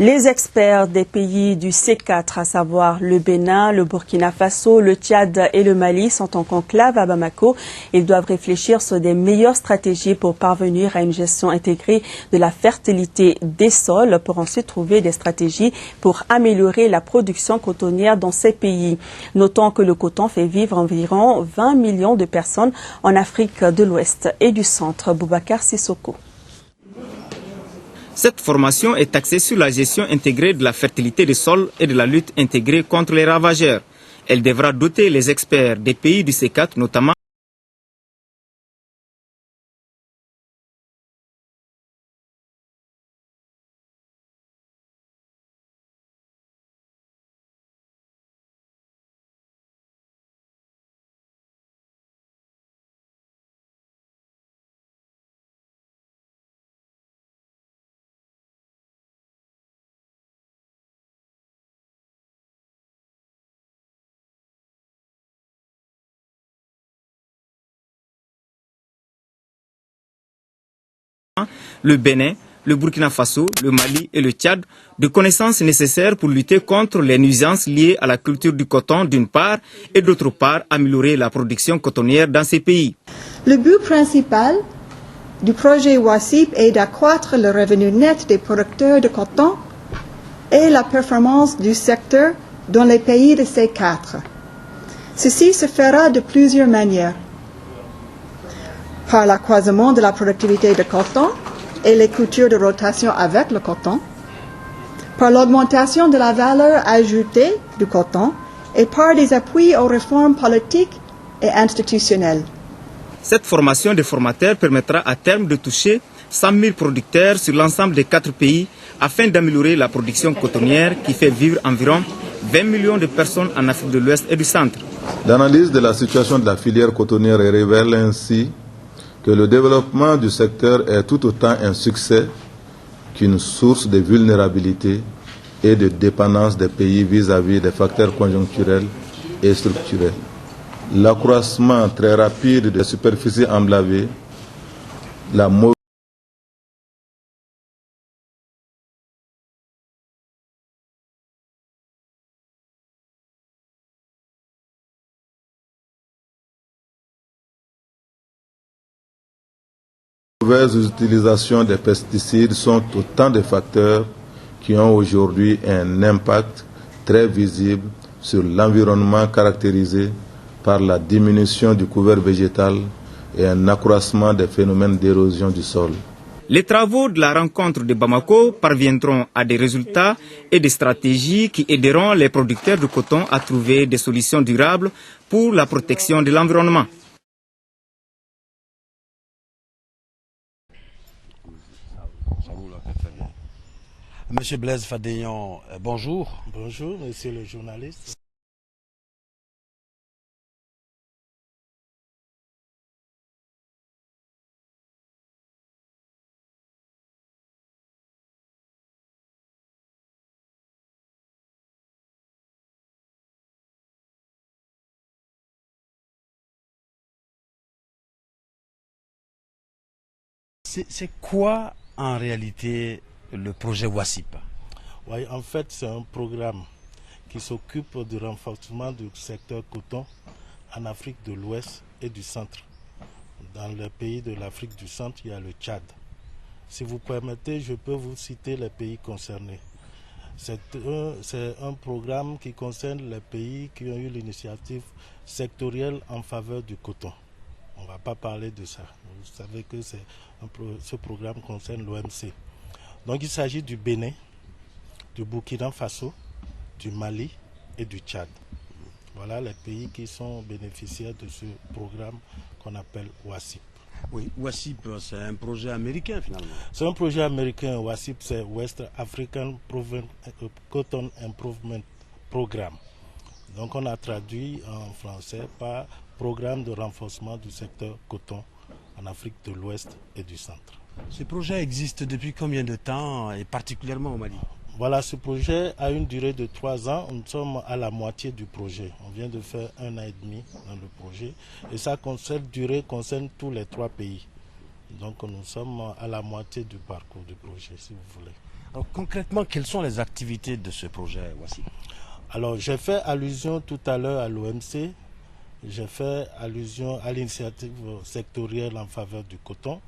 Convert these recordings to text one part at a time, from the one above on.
Les experts des pays du C4, à savoir le Bénin, le Burkina Faso, le Tchad et le Mali, sont en conclave à Bamako. Ils doivent réfléchir sur des meilleures stratégies pour parvenir à une gestion intégrée de la fertilité des sols, pour ensuite trouver des stratégies pour améliorer la production cotonnière dans ces pays. Notons que le coton fait vivre environ 20 millions de personnes en Afrique de l'Ouest et du Centre. Boubacar Sissoko. Cette formation est axée sur la gestion intégrée de la fertilité des sols et de la lutte intégrée contre les ravageurs. Elle devra doter les experts des pays du C4, notamment le Bénin, le Burkina Faso, le Mali et le Tchad, de connaissances nécessaires pour lutter contre les nuisances liées à la culture du coton d'une part et d'autre part améliorer la production cotonnière dans ces pays. Le but principal du projet WASIP est d'accroître le revenu net des producteurs de coton et la performance du secteur dans les pays de C4. Ceci se fera de plusieurs manières. Par l'accroissement de la productivité de coton et les cultures de rotation avec le coton, par l'augmentation de la valeur ajoutée du coton et par des appuis aux réformes politiques et institutionnelles. Cette formation des formateurs permettra à terme de toucher 100 000 producteurs sur l'ensemble des 4 pays afin d'améliorer la production cotonnière qui fait vivre environ 20 millions de personnes en Afrique de l'Ouest et du Centre. L'analyse de la situation de la filière cotonnière révèle ainsi que le développement du secteur est tout autant un succès qu'une source de vulnérabilité et de dépendance des pays vis-à-vis des facteurs conjoncturels et structurels. L'accroissement très rapide des superficies emblavées, la mauvaise utilisation des pesticides sont autant de facteurs qui ont aujourd'hui un impact très visible sur l'environnement caractérisé par la diminution du couvert végétal et un accroissement des phénomènes d'érosion du sol. Les travaux de la rencontre de Bamako parviendront à des résultats et des stratégies qui aideront les producteurs de coton à trouver des solutions durables pour la protection de l'environnement. Monsieur Blaise Fadéyan, bonjour. Bonjour, monsieur le journaliste. C'est quoi en réalité le projet WASIP? Oui, en fait, c'est un programme qui s'occupe du renforcement du secteur coton en Afrique de l'Ouest et du Centre. Dans les pays de l'Afrique du Centre, il y a le Tchad. Si vous permettez, je peux vous citer les pays concernés. C'est un programme qui concerne les pays qui ont eu l'initiative sectorielle en faveur du coton. On ne va pas parler de ça. Vous savez que ce programme concerne l'OMC. Donc il s'agit du Bénin, du Burkina Faso, du Mali et du Tchad. Voilà les pays qui sont bénéficiaires de ce programme qu'on appelle WASIP. Oui, WASIP, c'est un projet américain finalement. C'est un projet américain. WASIP, c'est West African Cotton Improvement Program. Donc on a traduit en français par Programme de renforcement du secteur coton en Afrique de l'Ouest et du Centre. Ce projet existe depuis combien de temps et particulièrement au Mali? Voilà, ce projet a une durée de 3 ans. Nous sommes à la moitié du projet. On vient de faire 1 an et demi dans le projet. Et cette durée concerne tous les 3 pays. Donc nous sommes à la moitié du parcours du projet, si vous voulez. Alors, concrètement, quelles sont les activités de ce projet Wassip? Alors, j'ai fait allusion tout à l'heure à l'OMC, j'ai fait allusion à l'initiative sectorielle en faveur du coton.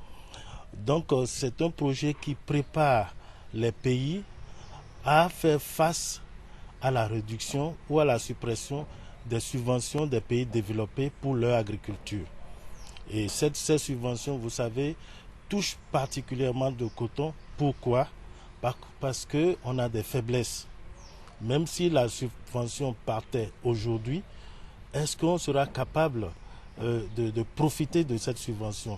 Donc, c'est un projet qui prépare les pays à faire face à la réduction ou à la suppression des subventions des pays développés pour leur agriculture. Et ces subventions, vous savez, touchent particulièrement le coton. Pourquoi? Parce qu'on a des faiblesses. Même si la subvention partait aujourd'hui, est-ce qu'on sera capable de profiter de cette subvention?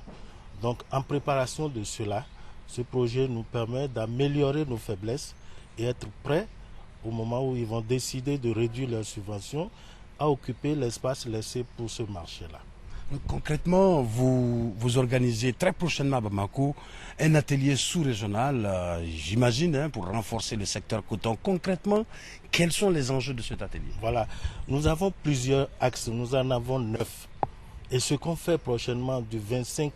Donc, en préparation de cela, ce projet nous permet d'améliorer nos faiblesses et être prêts au moment où ils vont décider de réduire leurs subventions à occuper l'espace laissé pour ce marché-là. Concrètement, vous organisez très prochainement à Bamako un atelier sous-régional, j'imagine, pour renforcer le secteur coton. Concrètement, quels sont les enjeux de cet atelier? Voilà, nous avons plusieurs axes, nous en avons 9. Et ce qu'on fait prochainement du 25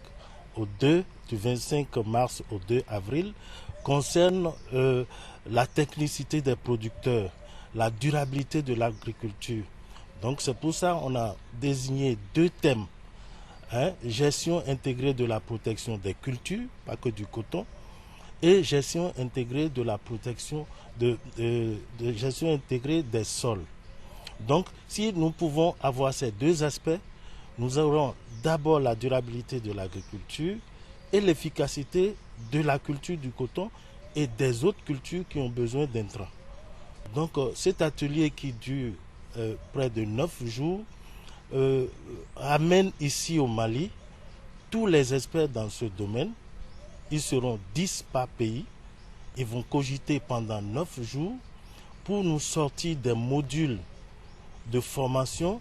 mars au 2 avril concerne la technicité des producteurs, la durabilité de l'agriculture. Donc c'est pour ça qu'on a désigné 2 thèmes. Gestion intégrée de la protection des cultures, pas que du coton, et gestion intégrée de la protection gestion intégrée des sols. Donc, si nous pouvons avoir ces 2 aspects, nous aurons d'abord la durabilité de l'agriculture et l'efficacité de la culture du coton et des autres cultures qui ont besoin d'intrants. Donc, cet atelier qui dure près de 9 jours amène ici au Mali tous les experts dans ce domaine. Ils seront 10 par pays. Ils vont cogiter pendant 9 jours pour nous sortir des modules de formation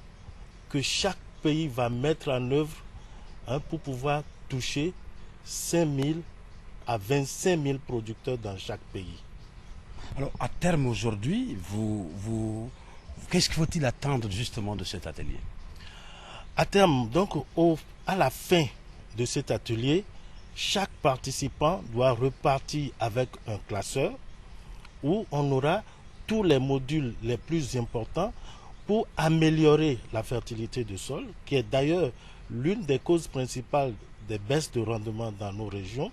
que chaque pays va mettre en œuvre pour pouvoir toucher 5 000 à 25 000 producteurs dans chaque pays. Alors, à terme aujourd'hui, qu'est-ce qu'il faut-il attendre justement de cet atelier? À terme, donc, à la fin de cet atelier, chaque participant doit repartir avec un classeur où on aura tous les modules les plus importants pour améliorer la fertilité du sol, qui est d'ailleurs l'une des causes principales des baisses de rendement dans nos régions,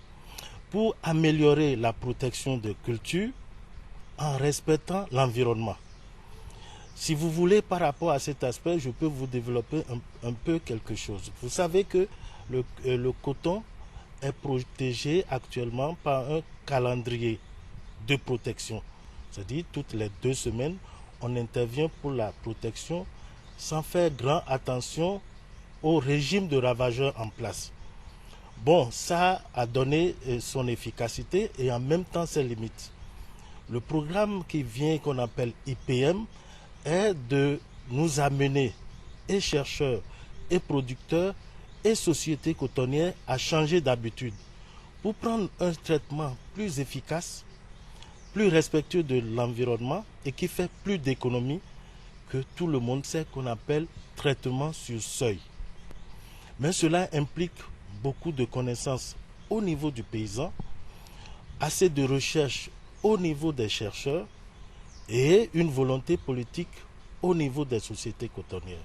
pour améliorer la protection des cultures en respectant l'environnement. Si vous voulez, par rapport à cet aspect, je peux vous développer un peu quelque chose. Vous savez que le coton est protégé actuellement par un calendrier de protection. C'est-à-dire, toutes les 2 semaines, on intervient pour la protection sans faire grand attention au régime de ravageurs en place. Bon, ça a donné son efficacité et en même temps ses limites. Le programme qui vient, qu'on appelle IPM, est de nous amener, et chercheurs, et producteurs, et sociétés cotonnières, à changer d'habitude pour prendre un traitement plus efficace, plus respectueux de l'environnement et qui fait plus d'économies que tout le monde sait qu'on appelle traitement sur seuil. Mais cela implique beaucoup de connaissances au niveau du paysan, assez de recherche au niveau des chercheurs et une volonté politique au niveau des sociétés cotonnières.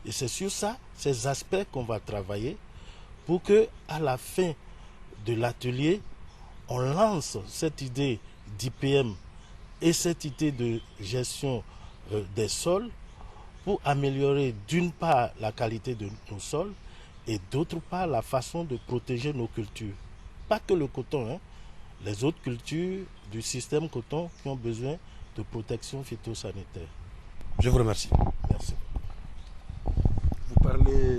Et c'est sur ça, ces aspects qu'on va travailler pour que, à la fin de l'atelier, on lance cette idée d'IPM et cette idée de gestion des sols pour améliorer d'une part la qualité de nos sols et d'autre part la façon de protéger nos cultures. Pas que le coton, les autres cultures du système coton qui ont besoin de protection phytosanitaire. Je vous remercie. Merci. Vous parlez